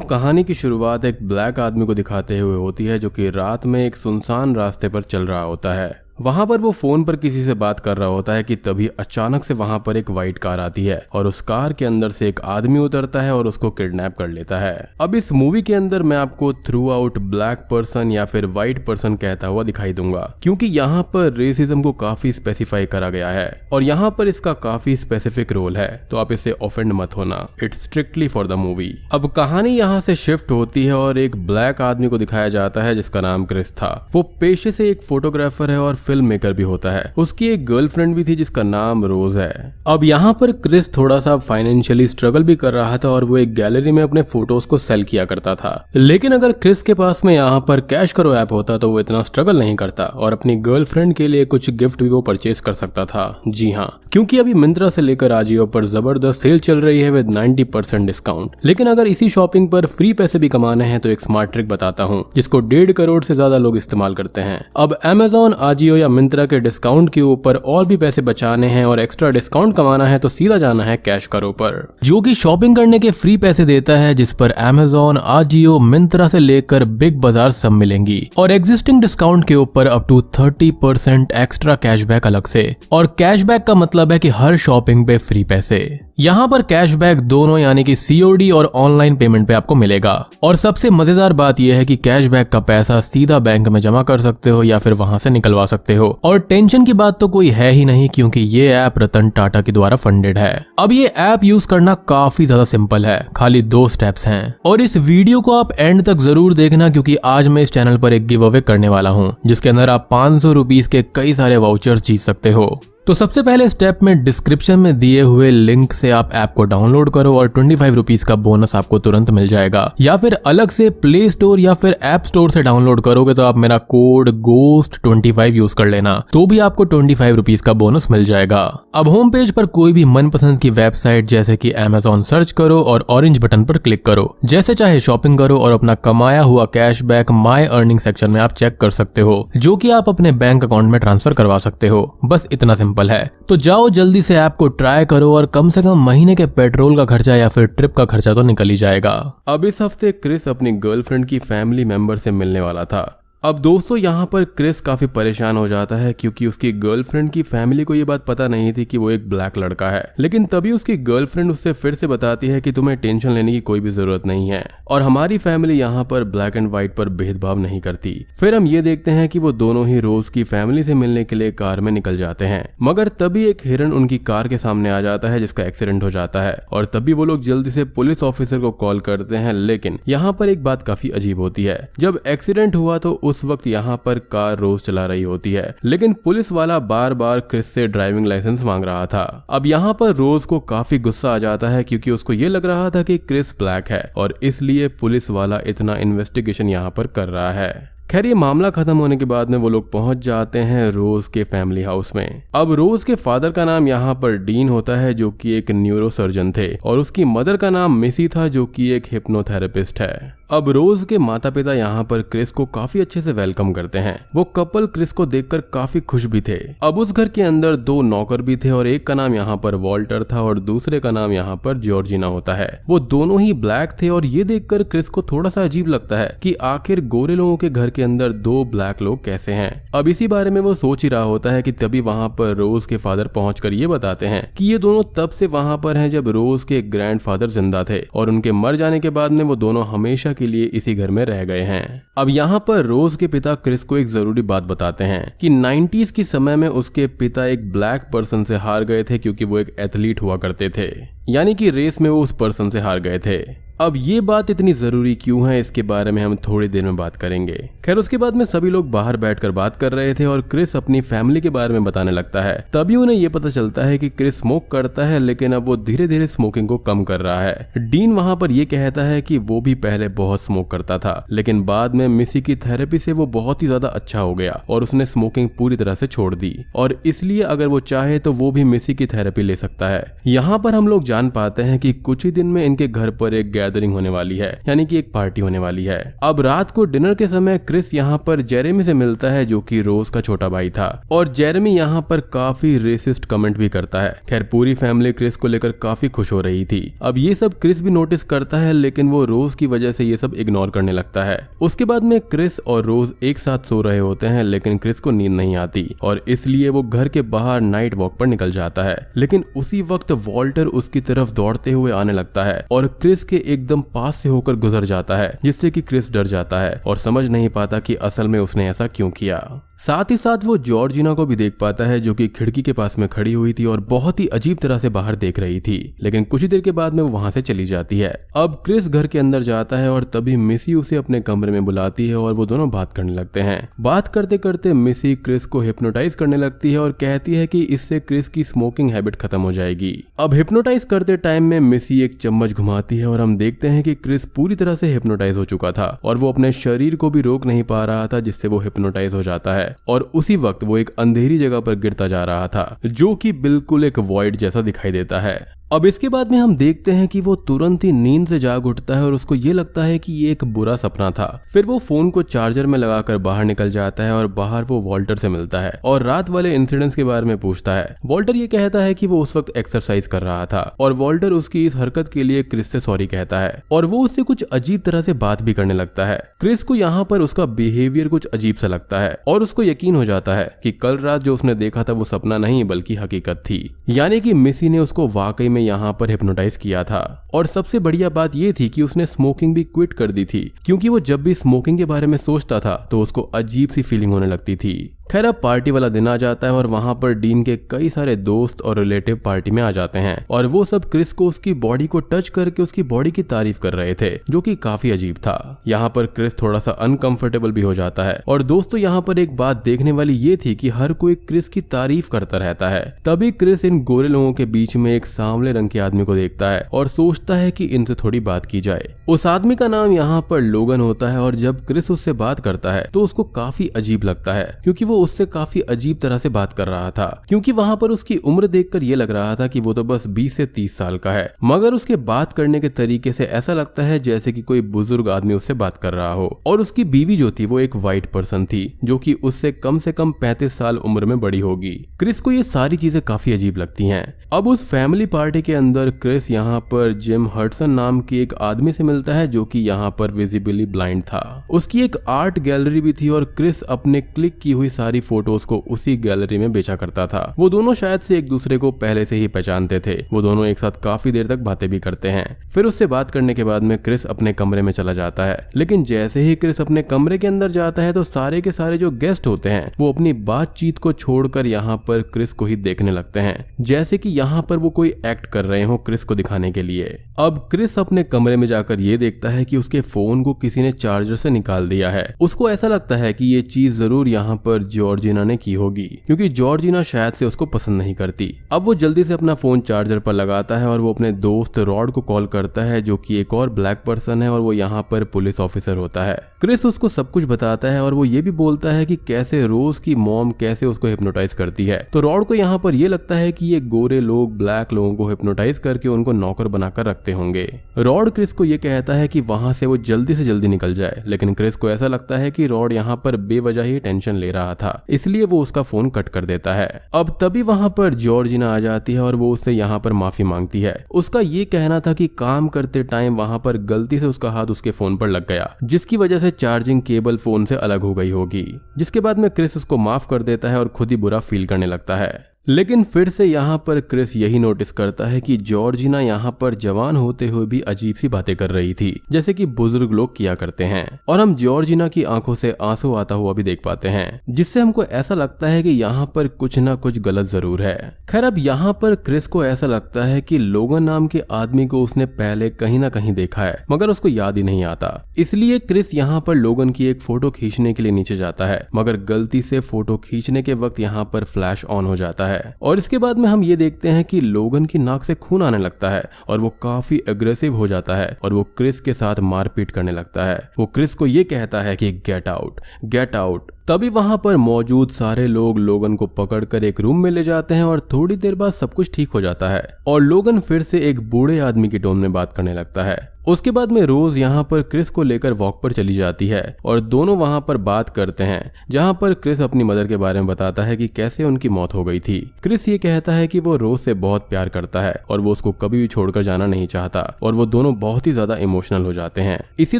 कहानी की शुरुआत एक ब्लैक आदमी को दिखाते हुए होती है जो कि रात में एक सुनसान रास्ते पर चल रहा होता है। वहां पर वो फोन पर किसी से बात कर रहा होता है कि तभी अचानक से वहां पर एक व्हाइट कार आती है और उस कार के अंदर से एक आदमी उतरता है और उसको किडनैप कर लेता है। अब इस मूवी के अंदर मैं आपको थ्रू आउट ब्लैक पर्सन या फिर व्हाइट पर्सन कहता हुआ दिखाई दूंगा, क्योंकि यहाँ पर रेसिज्म को काफी स्पेसिफाई करा गया है और यहाँ पर इसका काफी स्पेसिफिक रोल है, तो आप इससे ऑफेंड मत होना। It's strictly for the movie. अब कहानी यहाँ से शिफ्ट होती है और एक ब्लैक आदमी को दिखाया जाता है जिसका नाम क्रिस था। वो पेशे से एक फोटोग्राफर है और फिल्म मेकर भी होता है। उसकी एक गर्लफ्रेंड भी थी जिसका नाम रोज है। अब यहाँ पर क्रिस थोड़ा सा फाइनेंशियली स्ट्रगल भी कर रहा था और वो एक गैलरी में अपने फोटोज को सेल किया करता था। लेकिन अगर क्रिस के पास में यहाँ पर कैश करो ऐप होता तो वो इतना स्ट्रगल नहीं करता और अपनी गर्लफ्रेंड के लिए कुछ गिफ्ट भी वो परचेज कर सकता था। जी हाँ, क्योंकि अभी मिंत्रा से लेकर आजियो पर जबरदस्त सेल चल रही है विद 90% डिस्काउंट। लेकिन अगर इसी शॉपिंग पर फ्री पैसे भी कमाने हैं तो एक स्मार्ट ट्रिक बताता हूँ जिसको 1.5 करोड़ से ज्यादा लोग इस्तेमाल करते हैं। अब अमेजोन, आजियो या मिंत्रा के डिस्काउंट के ऊपर और भी पैसे बचाने हैं और एक्स्ट्रा डिस्काउंट कमाना है तो सीधा जाना है कैश करो पर, जो कि शॉपिंग करने के फ्री पैसे देता है, जिस पर अमेजोन, आजियो, मिंत्रा से लेकर बिग बाजार सब मिलेंगी और एग्जिस्टिंग डिस्काउंट के ऊपर अप टू 30% एक्स्ट्रा कैशबैक अलग से। और कैशबैक का मतलब है कि हर शॉपिंग पे फ्री पैसे। यहाँ पर कैशबैक दोनों यानी कि सीओडी और ऑनलाइन पेमेंट पे आपको मिलेगा। और सबसे मजेदार बात यह है कि कैशबैक का पैसा सीधा बैंक में जमा कर सकते हो या फिर वहां से निकलवा सकते हो। और टेंशन की बात तो कोई है ही नहीं क्योंकि ये ऐप रतन टाटा के द्वारा फंडेड है। अब ये ऐप यूज करना काफी ज्यादा सिंपल है, खाली 2 स्टेप्स हैं। और इस वीडियो को आप एंड तक जरूर देखना क्योंकि आज मैं इस चैनल पर एक गिव अवे करने वाला हूँ जिसके अंदर आप 500 रुपीज के कई सारे वाउचर्स जीत सकते हो। तो सबसे पहले स्टेप में डिस्क्रिप्शन में दिए हुए लिंक से आप ऐप को डाउनलोड करो और 25 रुपीज का बोनस आपको तुरंत मिल जाएगा। या फिर अलग से प्ले स्टोर या फिर ऐप स्टोर से डाउनलोड करोगे तो आप मेरा कोड GHOST25 यूज कर लेना, तो भी आपको 25 रुपीज का बोनस मिल जाएगा। अब होम पेज पर कोई भी मनपसंद की वेबसाइट जैसे कि अमेजोन सर्च करो और ऑरेंज बटन पर क्लिक करो। जैसे चाहे शॉपिंग करो और अपना कमाया हुआ कैशबैक माय अर्निंग सेक्शन में आप चेक कर सकते हो, जो कि आप अपने बैंक अकाउंट में ट्रांसफर करवा सकते हो। बस इतना सिंपल है। तो जाओ जल्दी से ऐप को ट्राई करो और कम से कम महीने के पेट्रोल का खर्चा या फिर ट्रिप का खर्चा तो निकल ही जाएगा। अब इस हफ्ते क्रिस अपनी गर्लफ्रेंड की फैमिली मेंबर से मिलने वाला था। अब दोस्तों यहाँ पर क्रिस काफी परेशान हो जाता है क्योंकि उसकी गर्लफ्रेंड की फैमिली को ये बात पता नहीं थी कि वो एक ब्लैक लड़का है। लेकिन तभी उसकी गर्लफ्रेंड उससे फिर से बताती है कि तुम्हें टेंशन लेने की कोई भी जरूरत नहीं है और हमारी फैमिली यहाँ पर ब्लैक एंड व्हाइट पर भेदभाव नहीं करती। फिर हम ये देखते हैं कि वो दोनों ही रोज की फैमिली से मिलने के लिए कार में निकल जाते हैं, मगर तभी एक हिरन उनकी कार के सामने आ जाता है जिसका एक्सीडेंट हो जाता है और तभी वो लोग जल्दी से पुलिस ऑफिसर को कॉल करते हैं। लेकिन यहाँ पर एक बात काफी अजीब होती है। जब एक्सीडेंट हुआ तो उस वक्त यहाँ पर कार रोज चला रही होती है, लेकिन पुलिस वाला बार बार क्रिस से ड्राइविंग लाइसेंस मांग रहा था। अब यहाँ पर रोज को काफी गुस्सा आ जाता है क्योंकि उसको ये लग रहा था कि क्रिस ब्लैक है और इसलिए पुलिस वाला इतना इन्वेस्टिगेशन यहाँ पर कर रहा है। खैर ये मामला खत्म होने के बाद में वो लोग पहुंच जाते हैं रोज के फैमिली हाउस में। अब रोज के फादर का नाम यहाँ पर डीन होता है जो कि एक न्यूरो सर्जन थे और उसकी मदर का नाम मिसी था जो कि एक हिप्नोथेरेपिस्ट है। अब रोज के माता पिता यहाँ पर क्रिस को काफी अच्छे से वेलकम करते हैं। वो कपल क्रिस को देखकर काफी खुश भी थे। अब उस घर के अंदर 2 नौकर भी थे और एक का नाम यहाँ पर वॉल्टर था और दूसरे का नाम यहाँ पर जॉर्जिना होता है। वो दोनों ही ब्लैक थे और ये देखकर क्रिस को थोड़ा सा अजीब लगता है कि आखिर गोरे लोगों के घर के अंदर 2 ब्लैक लोग कैसे हैं। अब इसी बारे में वो सोच ही रहा होता है कि तभी वहाँ पर रोज के फादर पहुंचकर ये बताते हैं कि ये दोनों तब से वहाँ पर हैं जब रोज के ग्रैंडफादर जिंदा थे और उनके मर जाने के बाद में वो दोनों हमेशा के लिए इसी घर में रह गए हैं। अब यहाँ पर रोज के पिता क्रिस को एक जरूरी बात बताते हैं कि 90s के समय में उसके पिता एक ब्लैक पर्सन से हार गए थे क्योंकि वो एक एथलीट हुआ करते थे, यानी कि रेस में वो उस पर्सन से हार गए थे। अब ये बात इतनी जरूरी क्यों है इसके बारे में हम थोड़ी देर में बात करेंगे। खैर उसके बाद में सभी लोग बाहर बैठकर बात कर रहे थे और क्रिस अपनी फैमिली के बारे में बताने लगता है। तभी उन्हें ये पता चलता है कि क्रिस स्मोक करता है लेकिन अब वो धीरे धीरे स्मोकिंग को कम कर रहा है। डीन वहाँ पर ये कहता है कि वो भी पहले बहुत स्मोक करता था लेकिन बाद में मिसी की थेरेपी से वो बहुत ही ज्यादा अच्छा हो गया और उसने स्मोकिंग पूरी तरह से छोड़ दी और इसलिए अगर वो चाहे तो वो भी मिसी की थेरेपी ले सकता है। यहाँ पर हम लोग जान पाते हैं कि कुछ ही दिन में इनके घर पर एक गैदरिंग होने वाली है, यानी कि एक पार्टी होने वाली है। अब रात को डिनर के समय क्रिस क्रिस यहाँ पर जेरेमी से मिलता है जो कि रोज का छोटा भाई था, और जेरेमी यहाँ पर काफी रेसिस्ट कमेंट भी करता है। खैर पूरी फैमिली क्रिस को लेकर काफी खुश हो रही थी। अब ये सब क्रिस भी नोटिस करता है, लेकिन वो रोज की वजह से ये सब इग्नोर करने लगता है। उसके बाद में क्रिस और रोज एक साथ सो रहे होते हैं, लेकिन क्रिस को नींद नहीं आती और इसलिए वो घर के बाहर नाइट वॉक पर निकल जाता है। लेकिन उसी वक्त वॉल्टर उसकी तरफ दौड़ते हुए आने लगता है और क्रिस के एकदम पास से होकर गुजर जाता है, जिससे कि क्रिस डर जाता है और समझ नहीं पाता कि असल में उसने ऐसा क्यों किया। साथ ही साथ वो जॉर्जिना को भी देख पाता है जो कि खिड़की के पास में खड़ी हुई थी और बहुत ही अजीब तरह से बाहर देख रही थी, लेकिन कुछ ही देर के बाद में वो वहां से चली जाती है। अब क्रिस घर के अंदर जाता है और तभी मिसी उसे अपने कमरे में बुलाती है और वो दोनों बात करने लगते हैं। बात करते करते मिसी क्रिस को हिप्नोटाइज करने लगती है और कहती है कि इससे क्रिस की स्मोकिंग हैबिट खत्म हो जाएगी। अब हिप्नोटाइज करते टाइम में मिसी एक चम्मच घुमाती है और हम देखते हैं कि क्रिस पूरी तरह से हिप्नोटाइज हो चुका था और वो अपने शरीर को भी रोक नहीं पा रहा था, जिससे वो हिप्नोटाइज हो जाता है और उसी वक्त वो एक अंधेरी जगह पर गिरता जा रहा था जो कि बिल्कुल एक वॉइड जैसा दिखाई देता है। अब इसके बाद में हम देखते हैं कि वो तुरंत ही नींद से जाग उठता है और उसको ये लगता है कि ये एक बुरा सपना था। फिर वो फोन को चार्जर में लगाकर बाहर निकल जाता है और बाहर वो वॉल्टर से मिलता है और रात वाले इंसिडेंट्स के बारे में पूछता है। वॉल्टर ये कहता है कि वो उस वक्त एक्सरसाइज कर रहा था और वॉल्टर उसकी इस हरकत के लिए क्रिस से सॉरी कहता है और वो उससे कुछ अजीब तरह से बात भी करने लगता है। क्रिस को यहाँ पर उसका बिहेवियर कुछ अजीब सा लगता है और उसको यकीन हो जाता है कि कल रात जो उसने देखा था वो सपना नहीं बल्कि हकीकत थी, यानी कि मिसी ने उसको वाकई में यहाँ पर हिप्नोटाइज किया था। और सबसे बढ़िया बात ये थी कि उसने स्मोकिंग भी क्विट कर दी थी, क्योंकि वो जब भी स्मोकिंग के बारे में सोचता था तो उसको अजीब सी फीलिंग होने लगती थी। खैर अब पार्टी वाला दिन आ जाता है और वहां पर डीन के कई सारे दोस्त और रिलेटिव पार्टी में आ जाते हैं और वो सब क्रिस को उसकी बॉडी को टच करके उसकी बॉडी की तारीफ कर रहे थे, जो कि काफी अजीब था। यहाँ पर क्रिस थोड़ा सा अनकंफर्टेबल भी हो जाता है। और दोस्तों यहाँ पर एक बात देखने वाली ये थी कि हर कोई क्रिस की तारीफ करता रहता है। तभी क्रिस इन गोरे लोगों के बीच में एक सांवले रंग के आदमी को देखता है और सोचता है कि इनसे थोड़ी बात की जाए। उस आदमी का नाम यहाँ पर लोगन होता है और जब क्रिस उससे बात करता है तो उसको काफी अजीब लगता है, क्योंकि वो उससे काफी अजीब तरह से बात कर रहा था। क्योंकि वहां पर उसकी उम्र देखकर ये लग रहा था कि वो तो बस 20 से 30 साल का है, मगर उसके बात करने के तरीके से ऐसा लगता है जैसे कि कोई बुजुर्ग आदमी उससे बात कर रहा हो। और उसकी बीवी जो थी वो एक वाइट पर्सन थी जो कि उससे कम से कम 35 साल उम्र में बड़ी होगी। क्रिस को ये सारी चीजें काफी अजीब लगती हैं। अब उस फैमिली पार्टी के अंदर क्रिस यहाँ पर जिम हडसन नाम की एक आदमी से मिलता है जो कि यहाँ पर विजिबली ब्लाइंड था। उसकी एक आर्ट गैलरी भी थी और क्रिस अपने क्लिक की हुई सारी फोटोज को उसी गैलरी में बेचा करता था। वो दोनों शायद से एक दूसरे को पहले से ही पहचानते थे। वो दोनों एक साथ काफी देर तक बातें भी करते हैं। फिर उससे बात करने के बाद में क्रिस अपने कमरे में चला जाता है, लेकिन जैसे ही क्रिस अपने कमरे के अंदर जाता है तो सारे के सारे जो गेस्ट होते हैं वो अपनी बातचीत को छोड़कर यहाँ पर क्रिस को ही देखने लगते हैं, जैसे कि यहाँ पर वो कोई एक्ट कर रहे हो क्रिस को दिखाने के लिए। अब क्रिस अपने कमरे में जाकर ये देखता है कि उसके फोन को किसी ने चार्जर से निकाल दिया है। उसको ऐसा लगता है कि ये चीज जरूर यहाँ पर जॉर्जिना ने की होगी, क्योंकि जॉर्जिना शायद से उसको पसंद नहीं करती। अब वो जल्दी से अपना फोन चार्जर पर लगाता है और वो अपने दोस्त रॉड को कॉल करता है जो कि एक और ब्लैक पर्सन है और वो यहाँ पर पुलिस ऑफिसर होता है। क्रिस उसको सब कुछ बताता है और वो ये भी बोलता है कि कैसे रोज की मॉम कैसे उसको हिप्नोटाइज करती है। तो रॉड को यहाँ पर ये लगता है कि ये गोरे लोग ब्लैक लोगों को हिप्नोटाइज करके उनको नौकर बनाकर रखते होंगे। रॉड क्रिस को ये कहता है कि वहां से वो जल्दी से जल्दी निकल जाए, लेकिन क्रिस को ऐसा लगता है कि रॉड यहाँ पर बेवजह ही टेंशन ले रहा था, इसलिए वो उसका फोन कट कर देता है। अब तभी वहां पर जॉर्जिना आ जाती है और वो उससे यहाँ पर माफी मांगती है। उसका ये कहना था कि काम करते टाइम वहां पर गलती से उसका हाथ उसके फोन पर लग गया, जिसकी वजह से चार्जिंग केबल फोन से अलग हो गई होगी। जिसके बाद में क्रिस उसको माफ कर देता है और खुद ही बुरा फील करने लगता है। लेकिन फिर से यहाँ पर क्रिस यही नोटिस करता है कि जॉर्जिना यहाँ पर जवान होते हुए भी अजीब सी बातें कर रही थी, जैसे कि बुजुर्ग लोग किया करते हैं। और हम जॉर्जिना की आंखों से आंसू आता हुआ भी देख पाते हैं, जिससे हमको ऐसा लगता है कि यहाँ पर कुछ ना कुछ गलत जरूर है। खैर अब यहाँ पर क्रिस को ऐसा लगता है कि लोगन नाम के आदमी को उसने पहले कहीं ना कहीं देखा है, मगर उसको याद ही नहीं आता। इसलिए क्रिस यहाँ पर लोगन की एक फोटो खींचने के लिए नीचे जाता है, मगर गलती से फोटो खींचने के वक्त यहाँ पर फ्लैश ऑन हो जाता है। और इसके बाद में हम ये देखते हैं कि लोगन की नाक से खून आने लगता है और वो काफी अग्रेसिव हो जाता है और वो क्रिस के साथ मारपीट करने लगता है। वो क्रिस को ये कहता है कि गेट आउट गेट आउट। तभी वहां पर मौजूद सारे लोग लोगन को पकड़कर एक रूम में ले जाते हैं और थोड़ी देर बाद सब कुछ ठीक हो जाता है और लोगन फिर से एक बूढ़े आदमी की टोन में बात करने लगता है। उसके बाद में रोज यहाँ पर क्रिस को लेकर वॉक पर चली जाती है और दोनों वहाँ पर बात करते हैं, जहाँ पर क्रिस अपनी मदर के बारे में बताता है कि कैसे उनकी मौत हो गई थी। क्रिस ये कहता है कि वो रोज से बहुत प्यार करता है और वो उसको कभी भी छोड़कर जाना नहीं चाहता और वो दोनों बहुत ही ज्यादा इमोशनल हो जाते हैं। इसी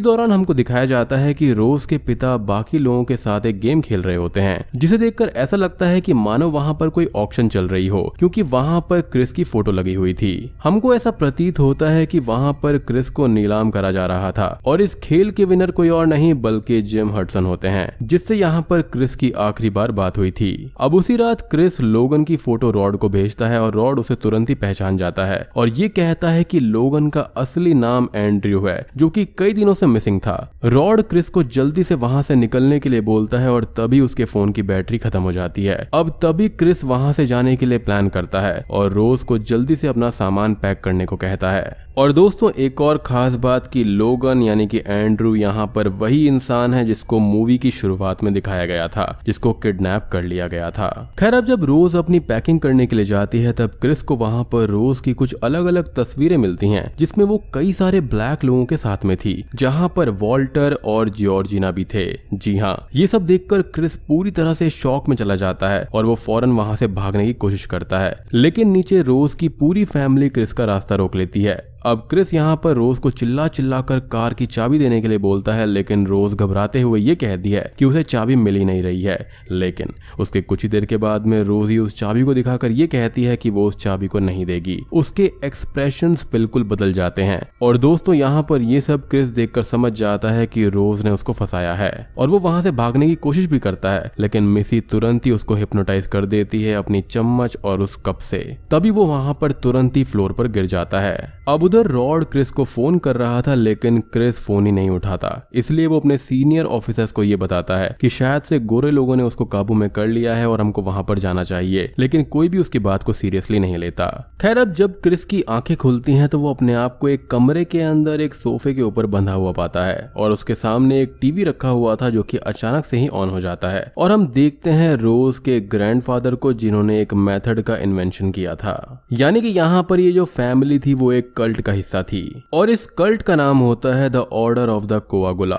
दौरान हमको दिखाया जाता है कि रोज के पिता बाकी लोगों के साथ एक गेम खेल रहे होते हैं, जिसे देखकर ऐसा लगता है कि मानो वहाँ पर कोई ऑक्शन चल रही हो, क्योंकि वहाँ पर क्रिस की फोटो लगी हुई थी। हमको ऐसा प्रतीत होता है कि वहाँ पर क्रिस को नीलाम करा जा रहा था और इस खेल के विनर कोई और नहीं बल्कि जिम हडसन होते हैं, जिससे यहाँ पर क्रिस की आखिरी बार बात हुई थी। अब उसी रात क्रिस लोगन की फोटो रॉड को भेजता है और रॉड उसे तुरंत ही पहचान जाता है और ये कहता है कि लोगन का असली नाम एंड्रयू है, जो कि कई दिनों से मिसिंग था। रॉड क्रिस को जल्दी से वहां से निकलने के लिए बोलता है और तभी उसके फोन की बैटरी खत्म हो जाती है। अब तभी क्रिस वहां से जाने के लिए प्लान करता है और रोज को जल्दी से अपना सामान पैक करने को कहता है। और दोस्तों एक और खास बात कि लोगन यानी कि एंड्रू यहाँ पर वही इंसान है जिसको मूवी की शुरुआत में दिखाया गया था, जिसको किडनैप कर लिया गया था। खैर अब जब रोज अपनी पैकिंग करने के लिए जाती है तब क्रिस को वहाँ पर रोज की कुछ अलग अलग तस्वीरें मिलती हैं, जिसमें वो कई सारे ब्लैक लोगों के साथ में थी, जहाँ पर वॉल्टर और जॉर्जिना भी थे। जी हाँ, ये सब देखकर क्रिस पूरी तरह से शॉक में चला जाता है और वो फौरन वहाँ से भागने की कोशिश करता है, लेकिन नीचे रोज की पूरी फैमिली क्रिस का रास्ता रोक लेती है। अब क्रिस यहाँ पर रोज को चिल्ला चिल्ला कर कार की चाबी देने के लिए बोलता है, लेकिन रोज घबराते हुए ये कहती है कि उसे चाबी मिल ही नहीं रही है। लेकिन उसके कुछ ही देर के बाद में रोज ही उस चाबी को दिखाकर ये कहती है कि वो उस चाबी को नहीं देगी। उसके एक्सप्रेशंस बिल्कुल बदल जाते हैं और दोस्तों यहाँ पर ये सब क्रिस देखकर समझ जाता है कि रोज ने उसको फंसाया है और वो वहां से भागने की कोशिश भी करता है, लेकिन मिसी तुरंत ही उसको हिप्नोटाइज कर देती है अपनी चम्मच और उस कप से। तभी वो वहां पर तुरंत ही फ्लोर पर गिर जाता है। अब उधर रॉड क्रिस को फोन कर रहा था, लेकिन क्रिस फोन ही नहीं उठाता, इसलिए वो अपने सीनियर ऑफिसर्स को ये बताता है कि शायद से गोरे लोगों ने उसको काबू में कर लिया है और हमको वहां पर जाना चाहिए, लेकिन कोई भी उसकी बात को सीरियसली नहीं लेता। खैर अब जब क्रिस की आंखें खुलती हैं तो वो अपने आप को एक कमरे के अंदर एक सोफे के ऊपर बंधा हुआ पाता है और उसके सामने एक टीवी रखा हुआ था जो कि अचानक से ही ऑन हो जाता है और हम देखते हैं रोज के ग्रैंडफादर को, जिन्होंने एक मेथड का इन्वेंशन किया था। यानी कि यहाँ पर ये जो फैमिली थी वो एक कल्ट का हिस्सा थी और इस कल्ट का नाम होता है द ऑर्डर ऑफ द कोआगुला।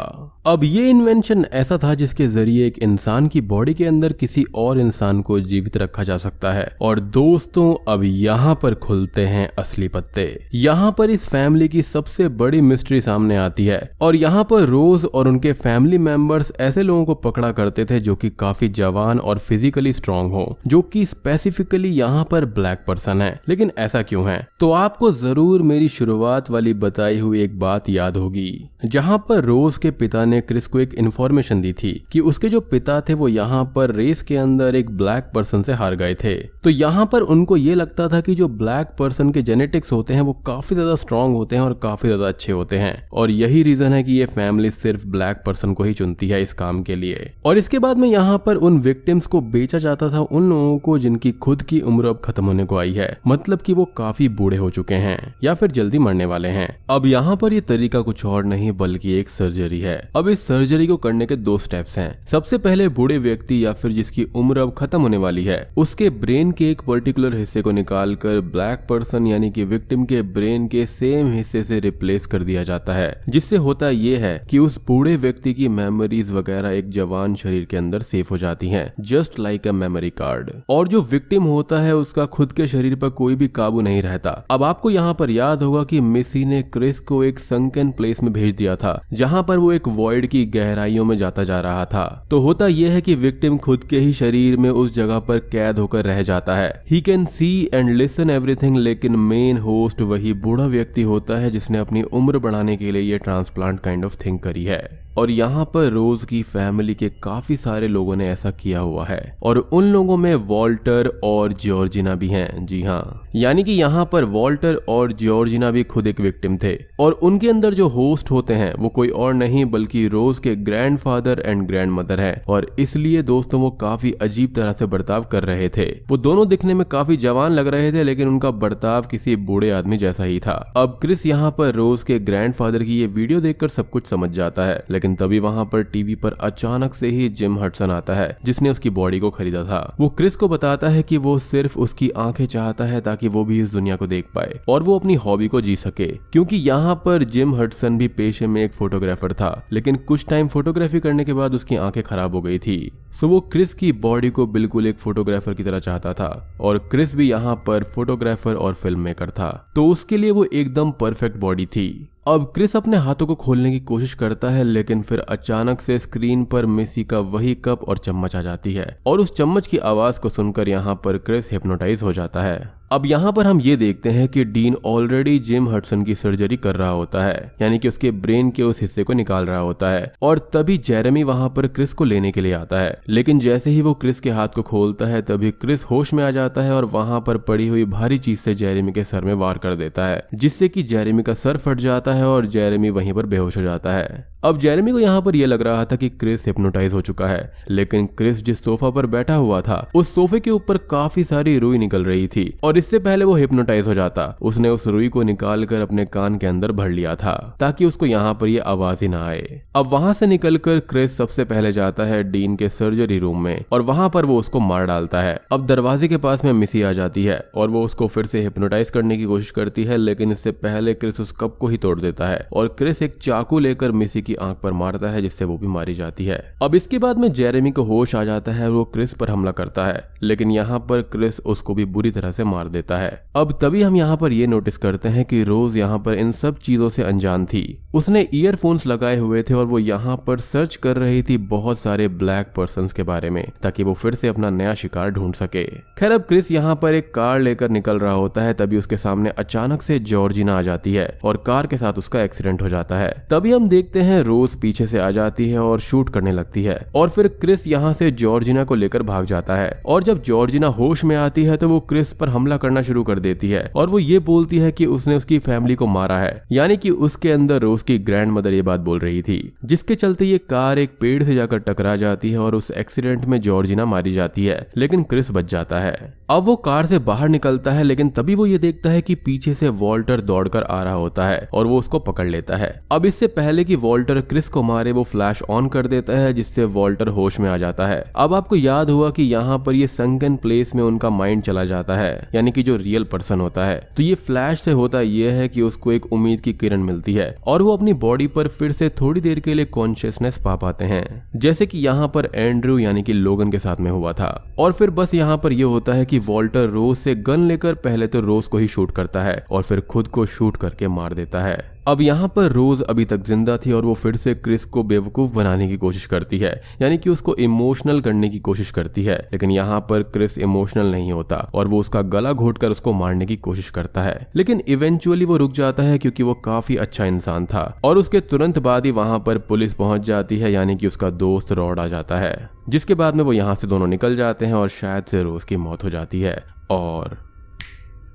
अब ये इन्वेंशन ऐसा था जिसके जरिए एक इंसान की बॉडी के अंदर किसी और इंसान को जीवित रखा जा सकता है। और दोस्तों अब यहाँ पर खुलते हैं असली पत्ते। यहाँ पर इस फैमिली की सबसे बड़ी मिस्ट्री सामने आती है और यहाँ पर रोज और उनके फैमिली मेंबर्स ऐसे लोगों को पकड़ा करते थे जो कि काफी जवान और फिजिकली स्ट्रांग हो, जो कि स्पेसिफिकली यहाँ पर ब्लैक पर्सन है। लेकिन ऐसा क्यों है? तो आपको जरूर मेरी शुरुआत वाली बताई हुई एक बात याद होगी, जहाँ पर रोज के पिता ने क्रिस को एक इन्फॉर्मेशन दी थी कि उसके जो पिता थे वो यहाँ पर रेस के अंदर एक ब्लैक पर्सन से हार गए थे। तो यहाँ पर उनको ये लगता था कि जो ब्लैक पर्सन के जेनेटिक्स होते हैं वो काफी ज्यादा स्ट्रांग होते हैं और काफी ज्यादा अच्छे होते हैं और यही रीजन है कि ये फैमिली सिर्फ ब्लैक पर्सन को ही चुनती है इस काम के लिए। और इसके बाद में यहाँ पर उन विक्टिम्स को बेचा जाता था उन लोगों को जिनकी खुद की उम्र अब खत्म होने को आई है, मतलब कि वो काफी बूढ़े हो चुके हैं या फिर जल्दी मरने वाले हैं। अब यहाँ पर ये तरीका कुछ और नहीं बल्कि एक सर्जरी है। अब इस सर्जरी को करने के 2 स्टेप्स हैं। सबसे पहले बूढ़े व्यक्ति या फिर जिसकी उम्र अब खत्म होने वाली है उसके ब्रेन के एक पर्टिकुलर हिस्से को निकालकर ब्लैक पर्सन यानी कि विक्टिम के ब्रेन के सेम हिस्से से रिप्लेस कर दिया जाता है, जिससे होता ये है कि उस बूढ़े व्यक्ति की मेमोरीज वगैरह एक जवान शरीर के अंदर सेव हो जाती हैं, just like a memory card. और जो विक्टिम होता है उसका खुद के शरीर पर कोई भी काबू नहीं रहता। अब आपको यहाँ पर याद होगा कि मिसी ने क्रिस को एक संकन प्लेस में भेज दिया था जहाँ पर वो एक वॉइड की गहराइयों में जाता जा रहा था। तो होता यह है कि विक्टिम खुद के ही शरीर में उस जगह पर कैद होकर रह जाता है। He can see and listen everything, लेकिन मेन होस्ट वही बूढ़ा व्यक्ति होता है जिसने अपनी उम्र बढ़ाने के लिए ये ट्रांसप्लांट काइंड ऑफ थिंग करी है। और यहाँ पर रोज की फैमिली के काफी सारे लोगों ने ऐसा किया हुआ है और उन लोगों में वॉल्टर और जॉर्जिना भी हैं। जी हाँ, यानी कि यहाँ पर वॉल्टर और जॉर्जिना भी खुद एक विक्टिम थे और उनके अंदर जो होस्ट होते हैं वो कोई और नहीं बल्कि रोज के ग्रैंडफादर एंड ग्रैंडमदर हैं। और इसलिए दोस्तों वो काफी अजीब तरह से बर्ताव कर रहे थे। वो दोनों दिखने में काफी जवान लग रहे थे लेकिन उनका बर्ताव किसी बूढ़े आदमी जैसा ही था। अब क्रिस यहाँ पर रोज के ग्रैंडफादर की ये वीडियो देखकर सब कुछ समझ जाता है, लेकिन तभी वहाँ पर टीवी पर अचानक से ही जिम हडसन आता है जिसने उसकी बॉडी को खरीदा था। वो क्रिस को बताता है कि वो सिर्फ उसकी आंखें चाहता है ताकि वो भी इस दुनिया को देख पाए और वो अपनी हॉबी को जी सके, क्योंकि यहाँ पर जिम हडसन भी पेशे में एक फोटोग्राफर था, लेकिन कुछ टाइम फोटोग्राफी करने के बाद उसकी आंखें खराब हो गई थी। सो वो क्रिस की बॉडी को बिल्कुल एक फोटोग्राफर की तरह चाहता था और क्रिस भी यहाँ पर फोटोग्राफर और फिल्म मेकर था, तो उसके लिए वो एकदम परफेक्ट बॉडी थी। अब क्रिस अपने हाथों को खोलने की कोशिश करता है, लेकिन फिर अचानक से स्क्रीन पर मिसी का वही कप और चम्मच आ जाती है और उस चम्मच की आवाज को सुनकर यहाँ पर क्रिस हिप्नोटाइज हो जाता है। अब यहाँ पर हम ये देखते हैं कि डीन ऑलरेडी जिम हडसन की सर्जरी कर रहा होता है, यानी कि उसके ब्रेन के उस हिस्से को निकाल रहा होता है, और तभी जेरेमी वहाँ पर क्रिस को लेने के लिए आता है। लेकिन जैसे ही वो क्रिस के हाथ को खोलता है तभी क्रिस होश में आ जाता है और वहाँ पर पड़ी हुई भारी चीज से जेरेमी के सर में वार कर देता है, जिससे कि जेरेमी का सर फट जाता है और जेरेमी वहीं पर बेहोश हो जाता है। अब जेरेमी को यहाँ पर यह लग रहा था कि क्रिस हिप्नोटाइज हो चुका है, लेकिन क्रिस जिस सोफा पर बैठा हुआ था उस सोफे के ऊपर काफी सारी रुई निकल रही थी और इससे पहले वो हिप्नोटाइज हो जाता उसने उस रुई को निकाल कर अपने कान के अंदर भर लिया था ताकि उसको यहाँ पर ये आवाज ही ना आए। अब वहां से निकलकर क्रिस सबसे पहले जाता है डीन के सर्जरी रूम में और वहां पर वो उसको मार डालता है। अब दरवाजे के पास में मिसी आ जाती है और वो उसको फिर से हिप्नोटाइज करने की कोशिश करती है, लेकिन इससे पहले क्रिस उस कप को ही तोड़ देता है और क्रिस एक चाकू लेकर मिसी की आंख पर मारता है, जिससे वो भी मारी जाती है। अब इसके बाद में जेरेमी को होश आ जाता है, वो क्रिस पर हमला करता है, लेकिन यहाँ पर क्रिस उसको भी बुरी तरह से मार देता है। अब तभी हम यहाँ पर ये नोटिस करते हैं कि रोज यहाँ पर इन सब चीजों से अनजान थी। उसने ईयरफोन्स लगाए हुए थे और वो यहाँ पर सर्च कर रही थी बहुत सारे ब्लैक पर्सन्स के बारे में ताकि वो फिर से अपना नया शिकार ढूंढ सके। खैर अब क्रिस यहाँ पर एक कार लेकर निकल रहा होता है, तभी उसके सामने अचानक से जॉर्जिना आ जाती है और कार के साथ उसका एक्सीडेंट हो जाता है। तभी हम देखते हैं रोज पीछे से आ जाती है और शूट करने लगती है और फिर क्रिस यहाँ से जॉर्जिना को लेकर भाग जाता है और जब जॉर्जिना होश में आती है तो वो क्रिस पर हमला करना शुरू कर देती है और वो ये बोलती है कि उसने उसकी फैमिली को मारा है, यानी कि उसके अंदर रोज की ग्रैंड मदर ये बात बोल रही थी, जिसके चलते ये कार एक पेड़ से जाकर टकरा जाती है और उस एक्सीडेंट में जॉर्जिना मारी जाती है, लेकिन क्रिस बच जाता है। अब वो कार से बाहर निकलता है, लेकिन तभी वो ये देखता है कि पीछे से वॉल्टर दौड़कर आ रहा होता है और वो उसको पकड़ लेता है। अब इससे पहले कि वॉल्टर क्रिस को मारे वो फ्लैश ऑन कर देता है, जिससे वॉल्टर होश में आ जाता है। अब आपको याद हुआ कि यहाँ पर ये संकन प्लेस में उनका माइंड चला जाता है, यानी कि जो रियल पर्सन होता है। तो ये फ्लैश से होता ये है कि उसको एक उम्मीद की किरण मिलती है और वो अपनी बॉडी पर फिर से थोड़ी देर के लिए कॉन्शियसनेस पा पाते हैं, जैसे कि यहाँ पर एंड्रू यानी कि लोगन के साथ में हुआ था। और फिर बस यहाँ पर ये होता है कि वॉल्टर रोज से गन लेकर पहले तो रोज को ही शूट करता है और फिर खुद को शूट करके मार देता है। अब यहाँ पर रोज अभी तक जिंदा थी और वो फिर से क्रिस को बेवकूफ बनाने की कोशिश करती है, यानी कि उसको इमोशनल करने की कोशिश करती है, लेकिन यहाँ पर क्रिस इमोशनल नहीं होता और वो उसका गला घोटकर उसको मारने की कोशिश करता है, लेकिन इवेंचुअली वो रुक जाता है क्योंकि वो काफी अच्छा इंसान था। और उसके तुरंत बाद ही वहां पर पुलिस पहुंच जाती है, यानी कि उसका दोस्त रॉड आ जाता है, जिसके बाद में वो यहाँ से दोनों निकल जाते हैं और शायद से रोज की मौत हो जाती है और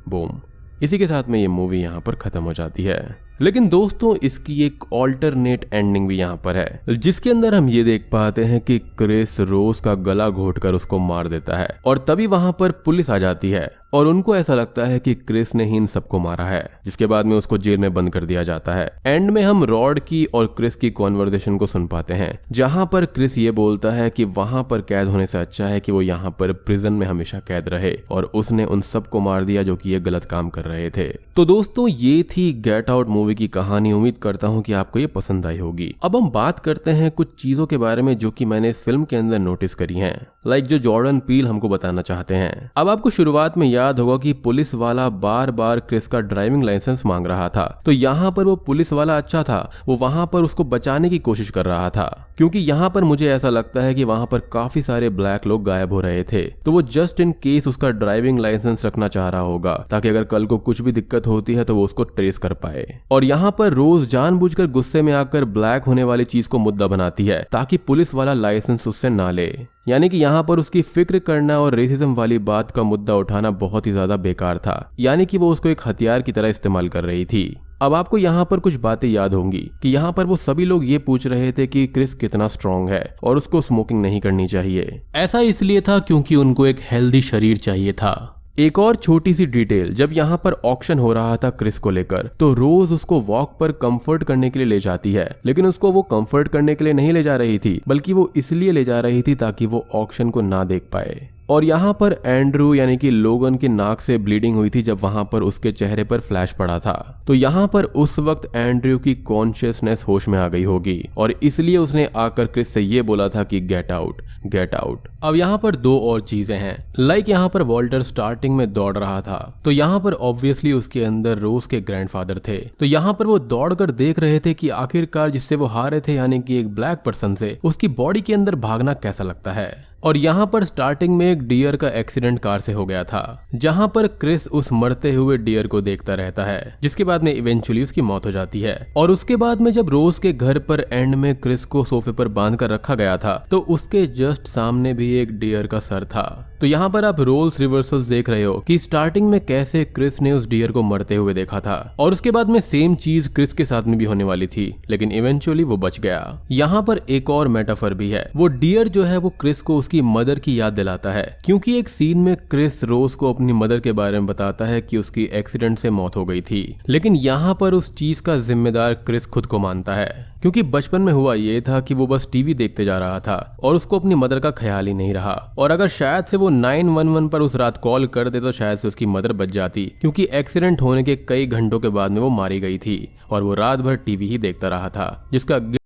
बूम, इसी के साथ में ये मूवी यहाँ पर खत्म हो जाती है। लेकिन दोस्तों इसकी एक ऑल्टरनेट एंडिंग भी यहाँ पर है, जिसके अंदर हम ये देख पाते हैं कि क्रिस रोज का गला घोटकर उसको मार देता है और तभी वहां पर पुलिस आ जाती है और उनको ऐसा लगता है कि क्रिस ने ही इन सबको मारा है, जिसके बाद में उसको जेल में बंद कर दिया जाता है। एंड में हम रॉड की और क्रिस की कॉन्वर्सेशन को सुन पाते हैं, जहां पर क्रिस ये बोलता है कि वहां पर कैद होने से अच्छा है कि वो यहाँ पर प्रिजन में हमेशा कैद रहे और उसने उन सबको मार दिया जो कि ये गलत काम कर रहे थे। तो दोस्तों ये थी गेट आउट मूवी की कहानी। उम्मीद करता हूँ कि आपको ये पसंद आई होगी। अब हम बात करते हैं कुछ चीजों के बारे में जो कि मैंने इस फिल्म के अंदर नोटिस करी हैं, लाइक जो जॉर्डन पील हमको बताना चाहते हैं। अब आपको शुरुआत में याद होगा कि पुलिस वाला बार बार क्रिस का ड्राइविंग लाइसेंस मांग रहा था, तो यहाँ पर वो पुलिस वाला अच्छा था, वो वहां पर उसको बचाने की कोशिश कर रहा था, क्योंकि यहाँ पर मुझे ऐसा लगता है कि वहां पर काफी सारे ब्लैक लोग गायब हो रहे थे, तो वो जस्ट इन केस उसका ड्राइविंग लाइसेंस रखना चाह रहा होगा ताकि अगर कल को कुछ भी दिक्कत होती है तो वो उसको ट्रेस कर पाए। और यहाँ पर रोज जानबूझकर गुस्से में आकर ब्लैक होने वाली चीज को मुद्दा बनाती है ताकि पुलिस वाला लाइसेंस उससे ना ले, यानी कि यहाँ पर उसकी फिक्र करना और रेसिज्म वाली बात का मुद्दा उठाना बहुत ही ज्यादा बेकार था, यानी कि वो उसको एक हथियार की तरह इस्तेमाल कर रही थी। अब आपको यहाँ पर कुछ बातें याद होंगी कि यहाँ पर वो सभी लोग ये पूछ रहे थे कि क्रिस कितना स्ट्रांग है और उसको स्मोकिंग नहीं करनी चाहिए। ऐसा इसलिए था क्योंकि उनको एक हेल्दी शरीर चाहिए था, एक और छोटी सी डिटेल, जब यहाँ पर ऑक्शन हो रहा था क्रिस को लेकर, तो रोज उसको वॉक पर कंफर्ट करने के लिए ले जाती है, लेकिन उसको वो कंफर्ट करने के लिए नहीं ले जा रही थी, बल्कि वो इसलिए ले जा रही थी ताकि वो ऑक्शन को ना देख पाए। और यहाँ पर एंड्रू यानी कि लोगन की नाक से ब्लीडिंग हुई थी जब वहां पर उसके चेहरे पर फ्लैश पड़ा था। तो यहाँ पर उस वक्त एंड्रू की कॉन्शियसनेस होश में आ गई होगी और इसलिए उसने आकर क्रिस से ये बोला था कि गेट आउट, गेट आउट। अब यहाँ पर दो और चीजें हैं। लाइक यहाँ पर वॉल्टर स्टार्टिंग में दौड़ रहा था, तो यहाँ पर ऑब्वियसली उसके अंदर रोज के ग्रैंडफादर थे, तो यहाँ पर वो दौड़कर देख रहे थे कि आखिरकार जिससे वो हारे थे यानी कि एक ब्लैक पर्सन से, उसकी बॉडी के अंदर भागना कैसा लगता है। और यहाँ पर स्टार्टिंग में एक डियर का एक्सीडेंट कार से हो गया था, जहाँ पर क्रिस उस मरते हुए डियर को देखता रहता है, जिसके बाद में इवेंचुअली उसकी मौत हो जाती है। और उसके बाद में जब रोज के घर पर एंड में क्रिस को सोफे पर बांध कर रखा गया था, तो उसके जस्ट सामने भी एक डियर का सर था। तो यहाँ पर आप रोल्स रिवर्सल्स देख रहे हो कि स्टार्टिंग में कैसे क्रिस ने उस डियर को मरते हुए देखा था और उसके बाद में सेम चीज क्रिस के साथ में भी होने वाली थी, लेकिन इवेंचुअली वो बच गया। यहाँ पर एक और मेटाफर भी है। वो डियर जो है वो क्रिस को उसकी मदर की याद दिलाता है, क्योंकि एक सीन में क्रिस रोज को अपनी मदर के बारे में बताता है कि उसकी एक्सीडेंट से मौत हो गई थी, लेकिन यहाँ पर उस चीज का जिम्मेदार क्रिस खुद को मानता है, क्योंकि बचपन में हुआ ये था कि वो बस टीवी देखते जा रहा था और उसको अपनी मदर का ख्याल ही नहीं रहा। और अगर शायद से वो 911 पर उस रात कॉल कर दे तो शायद से उसकी मदर बच जाती, क्योंकि एक्सीडेंट होने के कई घंटों के बाद में वो मारी गई थी और वो रात भर टीवी ही देखता रहा था, जिसका